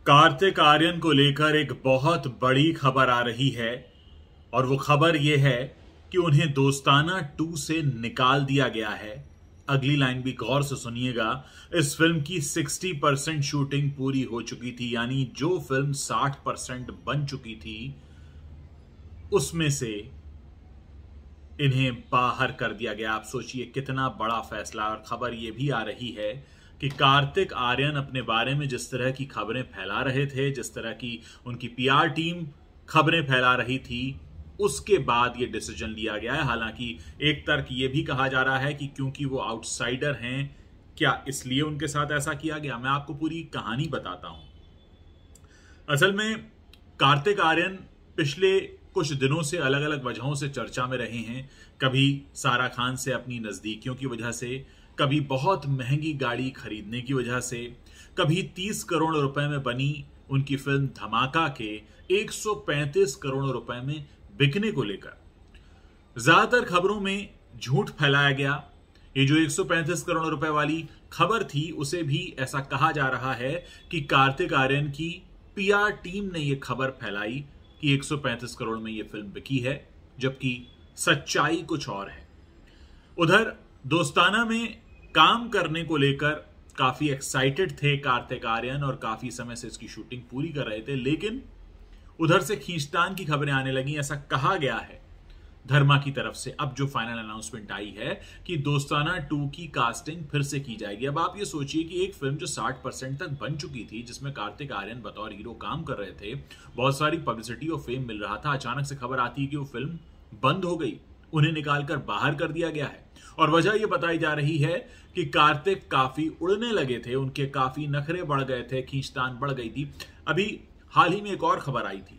कार्तिक आर्यन को लेकर एक बहुत बड़ी खबर आ रही है और वो खबर ये है कि उन्हें दोस्ताना 2 से निकाल दिया गया है। अगली लाइन भी गौर से सुनिएगा। इस फिल्म की 60% शूटिंग पूरी हो चुकी थी, यानी जो फिल्म 60% बन चुकी थी उसमें से इन्हें बाहर कर दिया गया। आप सोचिए कितना बड़ा फैसला। और खबर यह भी आ रही है कि कार्तिक आर्यन अपने बारे में जिस तरह की खबरें फैला रहे थे, जिस तरह की उनकी पीआर टीम खबरें फैला रही थी, उसके बाद यह डिसीजन लिया गया है। हालांकि एक तर्क यह भी कहा जा रहा है कि क्योंकि वो आउटसाइडर हैं, क्या इसलिए उनके साथ ऐसा किया गया। मैं आपको पूरी कहानी बताता हूं। असल में कार्तिक आर्यन पिछले कुछ दिनों से अलग अलग वजहों से चर्चा में रहे हैं। कभी सारा खान से अपनी नजदीकियों की वजह से, कभी बहुत महंगी गाड़ी खरीदने की वजह से, कभी 30 करोड़ रुपए में बनी उनकी फिल्म धमाका के 135 करोड़ रुपए में बिकने को लेकर ज्यादातर खबरों में झूठ फैलाया गया। ये जो 135 करोड़ रुपए वाली खबर थी, उसे भी ऐसा कहा जा रहा है कि कार्तिक आर्यन की पीआर टीम ने यह खबर फैलाई कि 135 करोड़ में यह फिल्म बिकी है, जबकि सच्चाई कुछ और है। उधर दोस्ताना में काम करने को लेकर काफी एक्साइटेड थे कार्तिक आर्यन और काफी समय से इसकी शूटिंग पूरी कर रहे थे, लेकिन उधर से खींचतान की खबरें आने लगी। ऐसा कहा गया है धर्मा की तरफ से, अब जो फाइनल अनाउंसमेंट आई है कि दोस्ताना 2 की कास्टिंग फिर से की जाएगी। अब आप ये सोचिए कि एक फिल्म जो 60% तक बन चुकी थी, जिसमें कार्तिक आर्यन बतौर हीरो काम कर रहे थे, बहुत सारी पब्लिसिटी और फेम मिल रहा था, अचानक से खबर आती है कि वो फिल्म बंद हो गई, उन्हें निकालकर बाहर कर दिया गया है। और वजह यह बताई जा रही है कि कार्तिक काफी उड़ने लगे थे, उनके काफी नखरे बढ़ गए थे, खींचतान बढ़ गई थी। अभी हाल ही में एक और खबर आई थी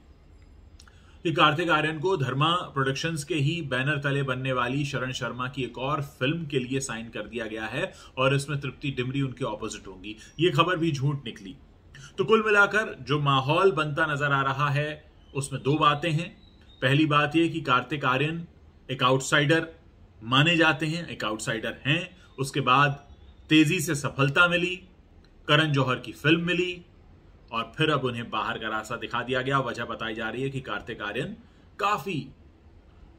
कि कार्तिक आर्यन को धर्मा प्रोडक्शंस के ही बैनर तले बनने वाली शरण शर्मा की एक और फिल्म के लिए साइन कर दिया गया है और इसमें तृप्ति डिमरी उनके ऑपोजिट होंगी। यह खबर भी झूठ निकली। तो कुल मिलाकर जो माहौल बनता नजर आ रहा है उसमें दो बातें हैं। पहली बात यह कि कार्तिक आर्यन एक आउटसाइडर माने जाते हैं, एक आउटसाइडर हैं। उसके बाद तेजी से सफलता मिली, करण जौहर की फिल्म मिली और फिर अब उन्हें बाहर का रास्ता दिखा दिया गया। वजह बताई जा रही है कि कार्तिक आर्यन काफी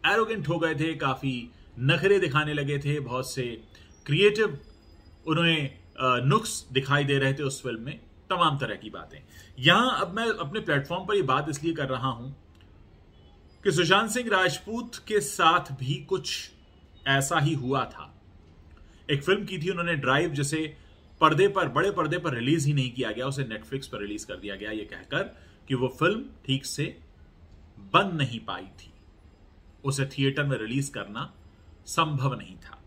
एरोगेंट हो गए थे, काफी नखरे दिखाने लगे थे, बहुत से क्रिएटिव उन्हें नुक्स दिखाई दे रहे थे उस फिल्म में, तमाम तरह की बातें। यहां अब मैं अपने प्लेटफॉर्म पर यह बात इसलिए कर रहा हूं कि सुशांत सिंह राजपूत के साथ भी कुछ ऐसा ही हुआ था। एक फिल्म की थी उन्होंने ड्राइव, जिसे पर्दे पर, बड़े पर्दे पर रिलीज ही नहीं किया गया, उसे नेटफ्लिक्स पर रिलीज कर दिया गया, यह कहकर कि वो फिल्म ठीक से बन नहीं पाई थी, उसे थिएटर में रिलीज करना संभव नहीं था।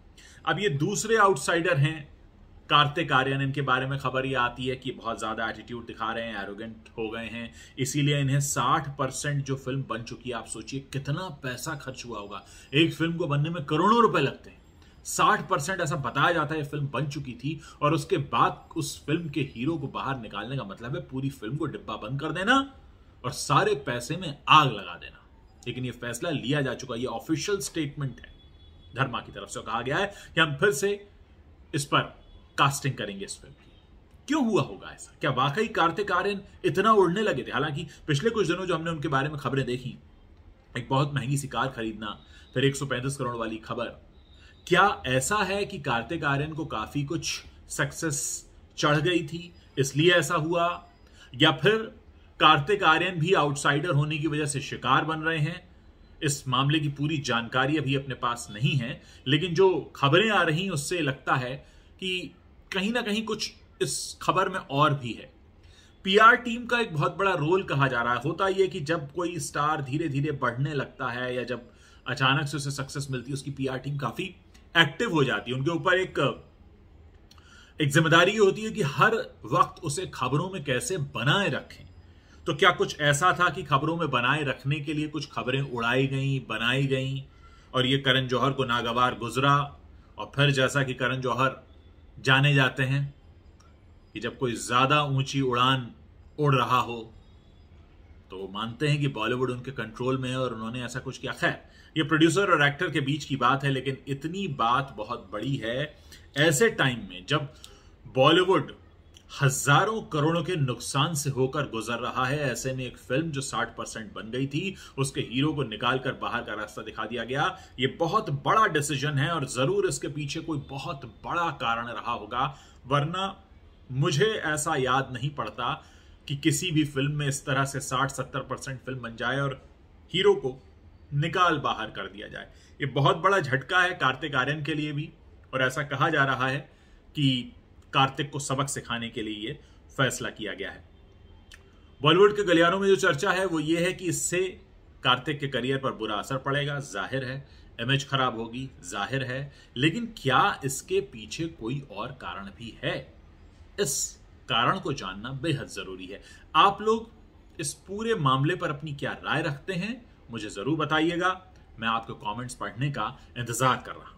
अब ये दूसरे आउटसाइडर हैं कार्तिक आर्यन, इनके बारे में खबर यह आती है कि बहुत ज्यादा एटीट्यूड दिखा रहे हैं, एरोगेंट हो गए हैं, इसीलिए इन्हें 60% जो फिल्म बन चुकी है, आप सोचिए कितना पैसा खर्च हुआ होगा। एक फिल्म को बनने में करोड़ों रुपए लगते हैं, 60% ऐसा बताया जाता है फिल्म बन चुकी थी और उसके बाद उस फिल्म के हीरो को बाहर निकालने का मतलब है पूरी फिल्म को डिब्बा बंद कर देना और सारे पैसे में आग लगा देना। लेकिन यह फैसला लिया जा चुका, यह ऑफिशियल स्टेटमेंट है धर्मा की तरफ से। कहा गया है कि हम फिर से इस पर कास्टिंग करेंगे इस फिल्म की। क्यों हुआ होगा ऐसा? क्या वाकई कार्तिक आर्यन इतना उड़ने लगे थे? हालांकि पिछले कुछ दिनों जो हमने उनके बारे में खबरें देखी, एक बहुत महंगी सी कार खरीदना, फिर 135 करोड़ वाली खबर, क्या ऐसा है कि कार्तिक आर्यन को काफी कुछ सक्सेस चढ़ गई थी इसलिए ऐसा हुआ, या फिर कार्तिक आर्यन भी आउटसाइडर होने की वजह से शिकार बन रहे हैं? इस मामले की पूरी जानकारी अभी अपने पास नहीं है, लेकिन जो खबरें आ रही उससे लगता है कि कहीं ना कहीं कुछ इस खबर में और भी है। पीआर टीम का एक बहुत बड़ा रोल कहा जा रहा है। होता यह कि जब कोई स्टार धीरे धीरे बढ़ने लगता है या जब अचानक से उसे सक्सेस मिलती है, उसकी पीआर टीम काफी एक्टिव हो जाती है। उनके ऊपर एक जिम्मेदारी होती है कि हर वक्त उसे खबरों में कैसे बनाए रखें। तो क्या कुछ ऐसा था कि खबरों में बनाए रखने के लिए कुछ खबरें उड़ाई गई, बनाई गई और ये करण जौहर को नागवार गुजरा? और फिर जैसा कि करण जौहर जाने जाते हैं कि जब कोई ज्यादा ऊंची उड़ान उड़ रहा हो तो वो मानते हैं कि बॉलीवुड उनके कंट्रोल में है और उन्होंने ऐसा कुछ किया। खैर, ये प्रोड्यूसर और एक्टर के बीच की बात है, लेकिन इतनी बात बहुत बड़ी है ऐसे टाइम में जब बॉलीवुड हजारों करोड़ों के नुकसान से होकर गुजर रहा है। ऐसे में एक फिल्म जो 60% बन गई थी, उसके हीरो को निकालकर बाहर का रास्ता दिखा दिया गया। यह बहुत बड़ा डिसीजन है और जरूर इसके पीछे कोई बहुत बड़ा कारण रहा होगा, वरना मुझे ऐसा याद नहीं पड़ता कि किसी भी फिल्म में इस तरह से 60-70% फिल्म बन जाए और हीरो को निकाल बाहर कर दिया जाए। यह बहुत बड़ा झटका है कार्तिक आर्यन के लिए भी, और ऐसा कहा जा रहा है कि कार्तिक को सबक सिखाने के लिए यह फैसला किया गया है। बॉलीवुड के गलियारों में जो चर्चा है वो ये है कि इससे कार्तिक के करियर पर बुरा असर पड़ेगा, जाहिर है, इमेज खराब होगी, जाहिर है, लेकिन क्या इसके पीछे कोई और कारण भी है? इस कारण को जानना बेहद जरूरी है। आप लोग इस पूरे मामले पर अपनी क्या राय रखते हैं, मुझे जरूर बताइएगा। मैं आपके कमेंट्स पढ़ने का इंतजार कर रहा हूं।